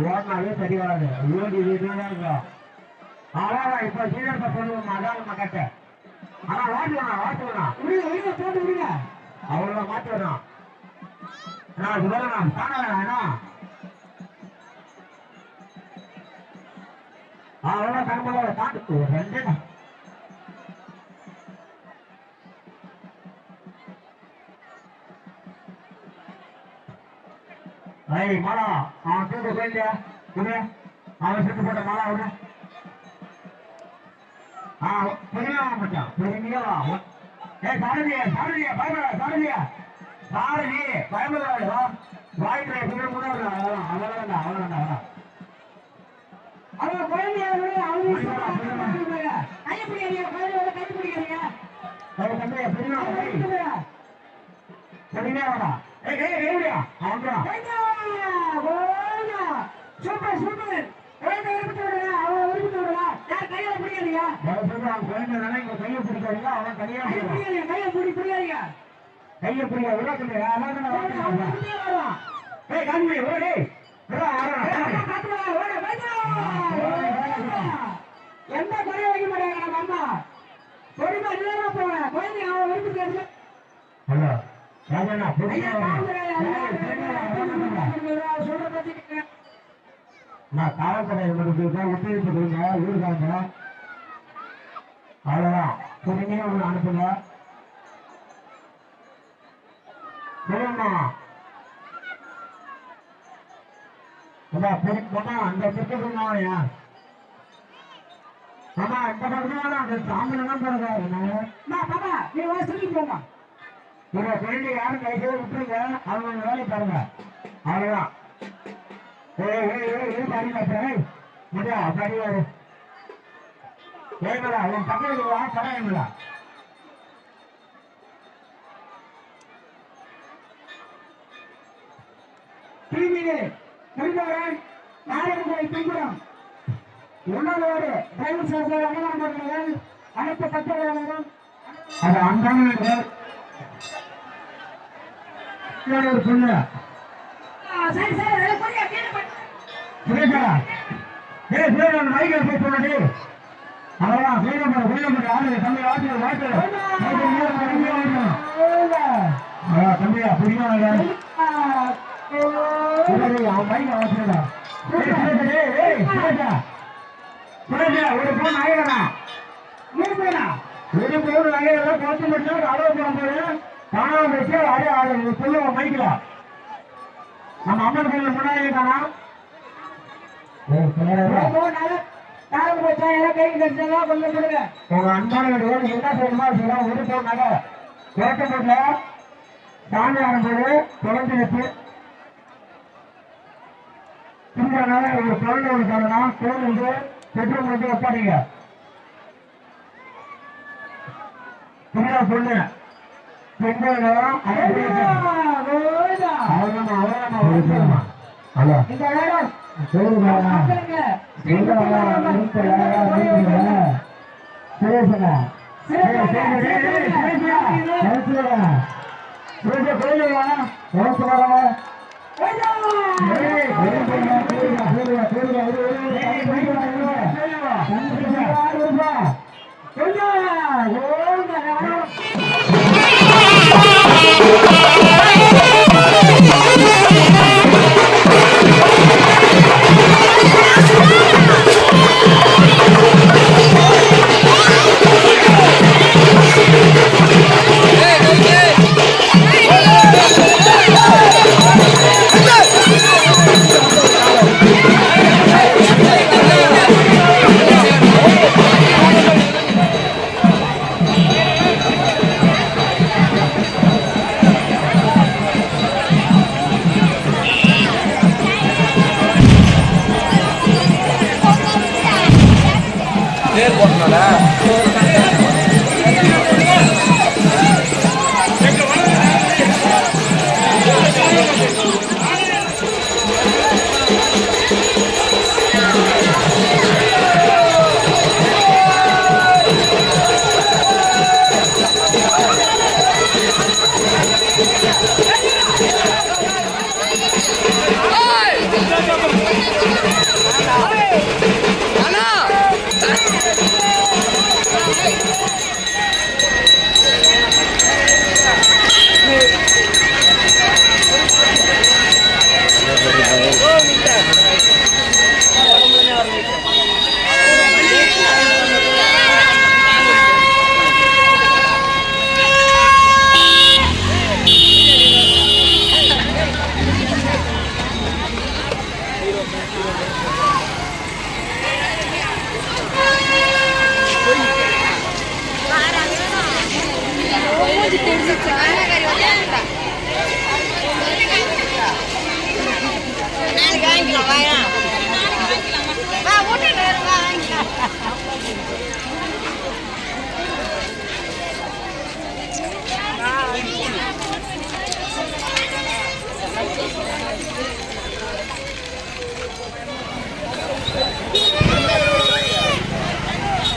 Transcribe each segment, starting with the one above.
ஓடனாவே சரி வராது. ஓடி வீடுதான் இருக்கும். அதான் இப்ப சீனியர் சொல்லுவோம். அதான் நம்ம கட்ட. ஆனா வாட்டுவேண்ணா போட்டு விடுங்க. அவ்வளோ மாற்றி வரும். நான் சொல்லலாம் தானே அவ்வளோ கண்மலை தாண்டு ரெண்டு மாலா அவன் தூக்க போயில்லையா விடு. அவன் சுட்டு போட்ட மாலா விடு. பொறுமையா மாட்டான். பொறுமையா சாரதியா பயப்படாது. வாய்ப்பு முன்னாடி அவ்வளவுதான் அவங்க குழந்தைய கைப்பிடிக்கிறீங்க சூப்பர் சூப்பர் குழந்தை விருப்பத்தை விடுங்க. அவன் விருப்பத்தை விடுங்க. யார் கையில பிடிக்காதீங்க. குழந்தை கையை பிடிக்காதீங்க. அவன் கையை பிடிக்காதீங்க. கையை பிடிக்காதீங்க. கையை பிடிக்க விடாது. எந்த குறைய வைக்க மாட்டாங்க நம்ம அம்மா. பொறுமை இல்லைன்னா போவேன். குழந்தை அவன் விருப்பத்தை நான் காவல்துறை ஒத்துழைப்பு ஊருக்காங்க. அவ்வளவுதான். பொறுமையா ஒண்ணு அனுப்புங்க. சொல்லுமா அந்த புத்தகம் ஆமா இந்த பக்கம் அந்த சாமியெல்லாம் பாருங்க. நீ சொல்லி போமா. உங்க குழந்தை யாரும் கைது விட்டுருங்க. அவங்க வேலை பாருங்க. அவ்வளவுதான். முடியா படியாது ஏங்களா உன் பக்கத்துக்கு வா. கடைங்களா டிவியிலே குறிப்பாக நாடகங்களை பின்புறம் உணவோடு டிரைவர் சார்பில் அன்னதானங்கள் அனைத்து பத்திரிகையாளர்களும் அது அன்பானவர்கள் ஒரு பொண்ணு மைகள் போய் சொன்னது அவ்வளவுதான். தம்பியா புரியா அவன் மைக் அவசியம் ஒரு போன் ஆயிரா ஒரு போன் ஆயிரம் பார்த்து மட்டும் அளவு போகும்போது பணம் வச்சு அதே சொல்லுவோம் மைக்கில் நம்ம அம்மன் கோயில் முன்னாடி தானா உங்க அன்பான என்ன செய்யணுமா செய்யலாம். ஒரு போன் நகை கோட்டப்பட்ட சாமி ஆரம்போது தொடர்ந்து வச்சு திரும்ப ஒரு பொருள் ஒன்று தரலாம். போன் வந்து பெட்ரோல் வந்து வைப்பாதீங்க. திரும்ப பொண்ணு பெண்கள் பேர் போட்டனால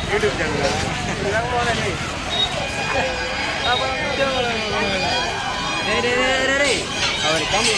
யூடியூப் சேனல் அவர் காமி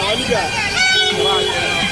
வலிக்க